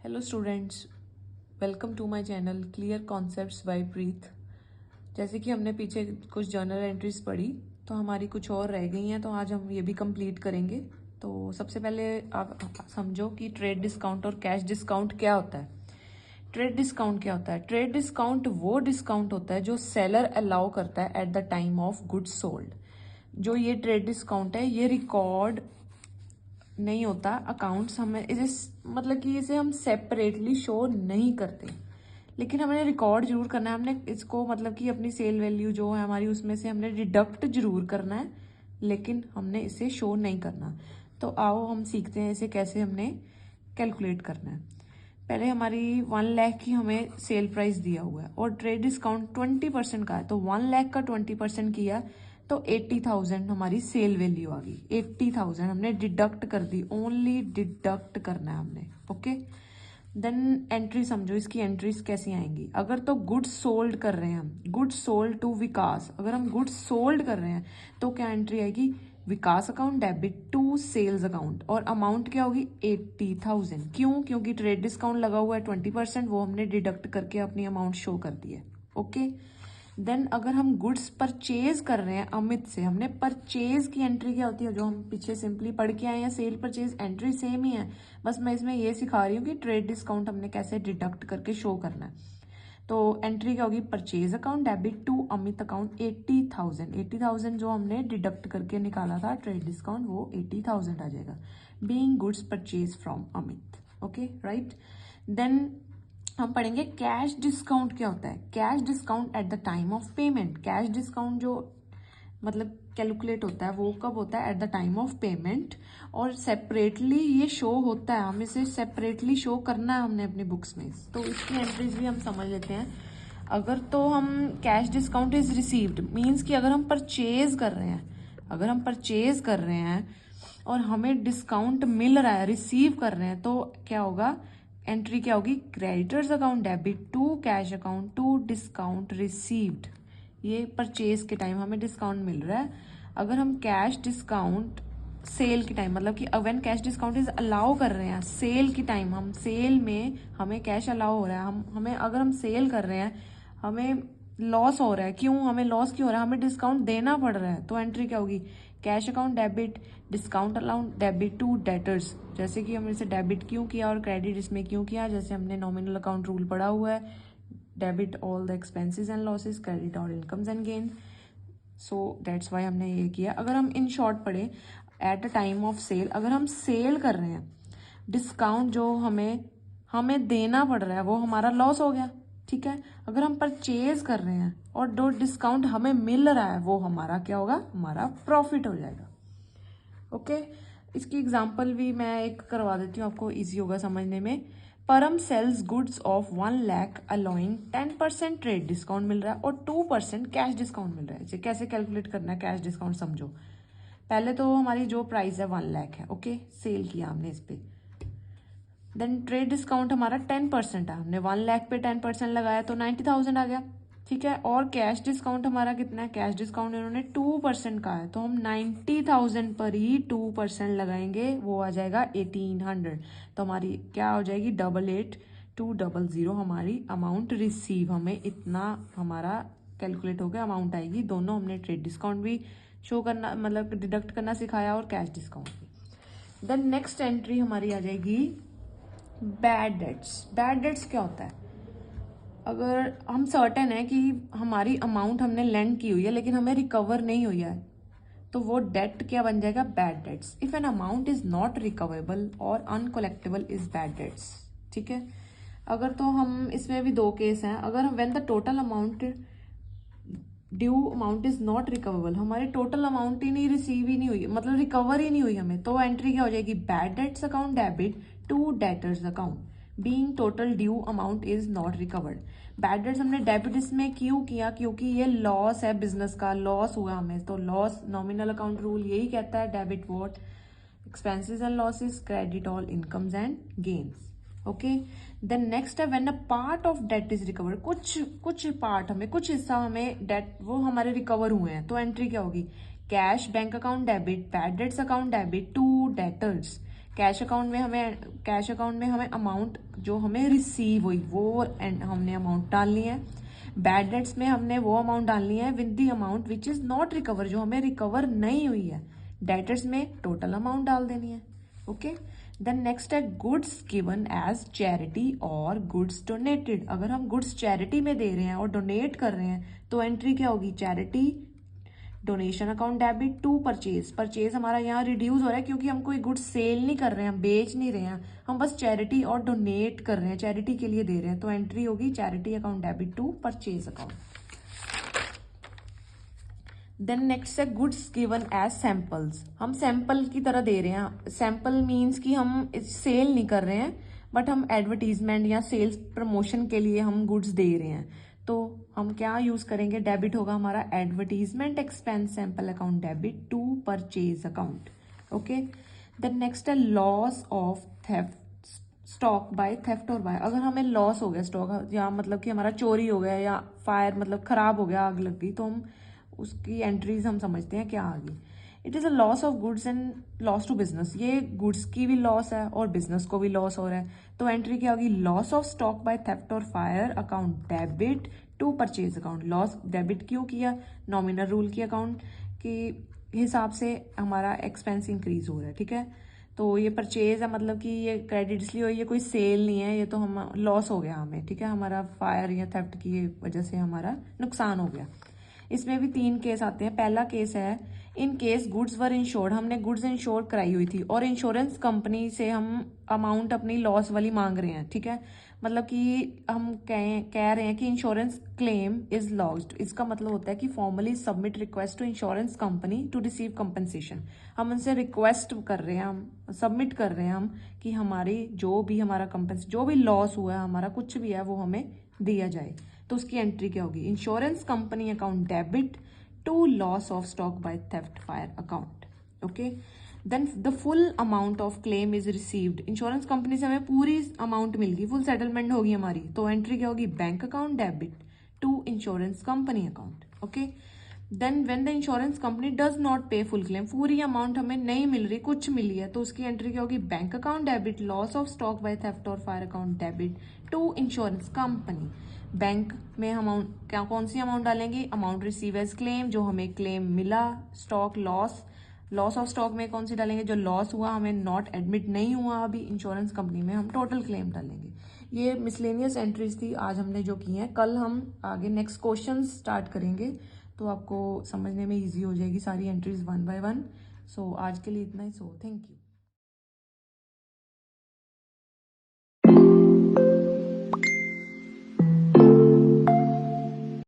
Hello students, welcome to my channel clear concepts by Preet. जैसे कि हमने पीछे कुछ जर्नल एंट्रीज पढ़ी तो हमारी कुछ और रह गई हैं, तो आज हम ये भी कंप्लीट करेंगे। तो सबसे पहले आप समझो कि ट्रेड डिस्काउंट और कैश डिस्काउंट क्या होता है। ट्रेड डिस्काउंट क्या होता है? ट्रेड डिस्काउंट वो डिस्काउंट होता है जो सेलर अलाउ करता है at the time of goods sold. जो ये ट्रेड डिस्काउंट है ये रिकॉर्ड नहीं होता अकाउंट्स, हमें इसे मतलब कि इसे हम सेपरेटली शो नहीं करते, लेकिन हमने रिकॉर्ड जरूर करना है। हमने इसको मतलब कि अपनी सेल वैल्यू जो है हमारी उसमें से हमने डिडक्ट जरूर करना है, लेकिन हमने इसे शो नहीं करना। तो आओ हम सीखते हैं इसे कैसे हमने कैलकुलेट करना है। पहले हमारी 1 लाख की हमें सेल प्राइस दिया हुआ है और ट्रेड डिस्काउंट 20% का है, तो 1 लाख का 20% किया तो 80,000 हमारी सेल वैल्यू आ गई। 80,000 हमने डिडक्ट कर दी, ओनली डिडक्ट करना है हमने। ओके, देन एंट्री समझो, इसकी एंट्रीज कैसी आएंगी। अगर तो गुड्स सोल्ड कर रहे हैं हम, गुड्स सोल्ड टू विकास, अगर हम गुड्स सोल्ड कर रहे हैं तो क्या एंट्री आएगी? Vikas account debit to sales account, और अमाउंट क्या होगी? 80,000। क्यों? क्योंकि ट्रेड डिस्काउंट लगा हुआ है 20%, वो हमने डिडक्ट करके अपनी अमाउंट शो कर दी है। ओके, देन अगर हम गुड्स परचेज कर रहे हैं अमित से, हमने परचेज की एंट्री क्या होती है जो हम पीछे सिंपली पढ़ के आए हैं। सेल परचेज एंट्री सेम ही है, बस मैं इसमें ये सिखा रही हूँ कि ट्रेड डिस्काउंट हमने कैसे डिडक्ट करके शो करना है। तो एंट्री क्या होगी? Purchase account debit to Amit account 80,000। 80,000 जो हमने डिडक्ट करके निकाला था ट्रेड डिस्काउंट, वो 80,000 आ जाएगा। Being goods purchase from Amit. Okay, right. Then हम पढ़ेंगे कैश डिस्काउंट क्या होता है। Cash discount at the time of payment. Cash discount जो मतलब कैलकुलेट होता है वो कब होता है? At the time of payment, और सेपरेटली ये शो होता है, हम इसे सेपरेटली शो करना है हमने अपनी बुक्स में। तो इसकी एंट्रीज भी हम समझ लेते हैं। अगर तो हम cash discount is received means कि अगर हम परचेज कर रहे हैं, अगर हम परचेज कर रहे हैं और हमें डिस्काउंट मिल रहा है, रिसीव कर रहे हैं, तो क्या होगा? एंट्री क्या होगी? Creditors account debit to cash account to discount received. ये परचेज के टाइम हमें डिस्काउंट मिल रहा है। अगर हम कैश डिस्काउंट सेल के टाइम, मतलब कि when cash discount is allow कर रहे हैं सेल की टाइम, हम सेल में हमें कैश अलाउ हो रहा है, हमें अगर हम सेल कर रहे हैं हमें लॉस हो रहा है। क्यों हमें लॉस क्यों हो रहा है? हमें डिस्काउंट देना पड़ रहा है। तो एंट्री क्या होगी? Cash account debit discount allowed debit to debtors. जैसे कि हमने इसे डेबिट क्यों किया और क्रेडिट इसमें क्यों किया? जैसे हमने नॉमिनल अकाउंट रूल पढ़ा हुआ है, debit all the expenses and losses, credit all incomes and gain. So that's why हमने ये किया। अगर हम इन शॉर्ट पढ़े, at the time of sale, अगर हम सेल कर रहे हैं, डिस्काउंट जो हमें हमें देना पड़ रहा है वो हमारा लॉस हो गया। ठीक है, अगर हम परचेज कर रहे हैं और जो डिस्काउंट हमें मिल रहा है वो हमारा क्या होगा? हमारा प्रॉफिट हो जाएगा। ओके, इसकी एग्जांपल भी मैं एक करवा देती हूँ, आपको इजी होगा समझने में। Param sells goods of 1 lakh allowing 10% trade discount मिल रहा है और 2% कैश डिस्काउंट मिल रहा है। इसे कैसे कैलकुलेट करना है कैश डिस्काउंट समझो। पहले तो हमारी जो प्राइस है 1 लाख है, ओके, सेल किया हमने इस पे। देन ट्रेड डिस्काउंट हमारा 10% है, हमने 1 लाख पे 10% लगाया तो 90,000 आ गया। ठीक है, और कैश डिस्काउंट हमारा कितना है? कैश डिस्काउंट इन्होंने 2% का है, तो हम 90,000 पर ही 2% लगाएंगे, वो आ जाएगा 1800। तो हमारी क्या हो जाएगी? 88,200 हमारी अमाउंट रिसीव, हमें इतना हमारा कैलकुलेट हो गया अमाउंट आएगी। दोनों हमने ट्रेड डिस्काउंट भी शो करना मतलब डिडक्ट करना सिखाया और कैश डिस्काउंट भी। देन नेक्स्ट एंट्री हमारी आ जाएगी बैड डेट्स। बैड डेट्स क्या होता है? अगर हम सर्टेन है कि हमारी अमाउंट हमने लेंड की हुई है लेकिन हमें रिकवर नहीं हुई है, तो वो डेट क्या बन जाएगा? Bad debts. If an amount is not recoverable और अनकलेक्टेबल इज बैड डेट्स। ठीक है, अगर तो हम इसमें भी दो केस हैं। अगर when the total amount due amount is not recoverable, हमारी टोटल अमाउंट ही नहीं रिसीव ही नहीं हुई, मतलब रिकवर ही नहीं हुई हमें, तो एंट्री क्या हो जाएगी? Bad debts account debit to debtors account being total due amount is not recovered. Bad debts हमने डेबिट इसमें क्यों किया? क्योंकि ये लॉस है, बिजनेस का लॉस हुआ हमें, तो लॉस नॉमिनल अकाउंट रूल यही कहता है, debit what expenses and losses, credit all incomes and gains. Okay, then next है when a part of debt is recovered. कुछ पार्ट हमें, कुछ हिस्सा हमें डेट वो हमारे रिकवर हुए हैं, तो एंट्री क्या होगी? Cash bank account debit bad debts account debit to debtors. Cash account में हमें अमाउंट जो हमें रिसीव हुई वो हमने अमाउंट डालनी है। बैड डेट्स में हमने वो अमाउंट डालनी है with the amount which is not recover, जो हमें रिकवर नहीं हुई है। डेटर्स में टोटल अमाउंट डाल देनी है। ओके, देन नेक्स्ट है गुड्स गिवन एज चैरिटी और गुड्स डोनेटेड। अगर हम गुड्स चैरिटी में दे रहे हैं और डोनेट कर रहे हैं तो एंट्री क्या होगी, charity donation account debit to purchase. Purchase हमारा यहाँ रिड्यूस हो रहा है क्योंकि हम कोई गुड्स सेल नहीं कर रहे हैं, हम बेच नहीं रहे हैं, हम बस चैरिटी और डोनेट कर रहे हैं, चैरिटी के लिए दे रहे हैं। तो एंट्री होगी charity account debit to purchase account. Then next है गुड्स गिवन एज सैंपल्स। हम सैंपल की तरह दे रहे हैं। सैंपल मीन्स कि हम सेल नहीं कर रहे हैं, बट हम एडवर्टीजमेंट या सेल्स प्रमोशन के लिए हम गुड्स दे रहे हैं। तो हम क्या यूज करेंगे, डेबिट होगा हमारा advertisement expense sample account debit to purchase account. Okay, then next है loss of theft stock by theft और बाय। अगर हमें लॉस हो गया स्टॉक, या मतलब कि हमारा चोरी हो गया या फायर मतलब खराब हो गया, आग लग गई, तो हम उसकी एंट्रीज हम समझते हैं क्या आ गई। It is a loss of goods and loss to business. ये गुड्स की भी लॉस है और बिजनेस को भी लॉस हो रहा है। तो एंट्री क्या होगी, loss of stock by theft और fire account debit to purchase account. Loss debit क्यों किया, नॉमिनल रूल की अकाउंट के हिसाब से हमारा एक्सपेंस इंक्रीज हो रहा है। ठीक है, तो ये परचेज है, मतलब कि ये क्रेडिट इसलिए हुई, ये कोई सेल नहीं है, ये तो हम लॉस हो गया हमें। ठीक है, हमारा फायर या थेफ्ट की वजह से हमारा नुकसान हो गया। इसमें भी 3 केस आते हैं। पहला केस है in case goods were insured. हमने गुड्स इंश्योर कराई हुई थी और इंश्योरेंस कंपनी से हम अमाउंट अपनी लॉस वाली मांग रहे हैं। ठीक है, मतलब कि हम कह रहे हैं कि इंश्योरेंस क्लेम इज लॉस्ड। इसका मतलब होता है कि formally submit request to insurance company to receive compensation. हम उनसे रिक्वेस्ट कर रहे हैं, हम सबमिट कर रहे हैं हम कि हमारी जो भी हमारा जो भी लॉस हुआ है हमारा, कुछ भी है, वो हमें दिया जाए। तो उसकी एंट्री क्या होगी, insurance company account debit to loss of stock by theft fire account. Okay, then the full amount of claim is received. Insurance company से हमें पूरी अमाउंट मिल गई, फुल सेटलमेंट होगी हमारी। तो एंट्री क्या होगी, bank account debit to insurance company account. Okay, then when the insurance company does not pay full claim, पूरी अमाउंट हमें नहीं मिल रही, कुछ मिली है, तो उसकी एंट्री क्या होगी, bank account debit loss of stock by theft और fire account debit to insurance company. Bank में हम क्या कौन सी अमाउंट डालेंगे, अमाउंट रिसीव एज क्लेम, जो हमें क्लेम मिला। स्टॉक लॉस ऑफ स्टॉक में कौन सी डालेंगे, जो लॉस हुआ, हमें नॉट एडमिट नहीं हुआ अभी इंश्योरेंस कंपनी में, हम टोटल क्लेम डालेंगे। ये मिसलेनियस एंट्रीज थी आज हमने जो की हैं। कल हम आगे नेक्स्ट क्वेश्चन स्टार्ट करेंगे, तो आपको समझने में ईजी हो जाएगी सारी एंट्रीज 1 बाय 1। सो आज के लिए इतना ही। So thank you.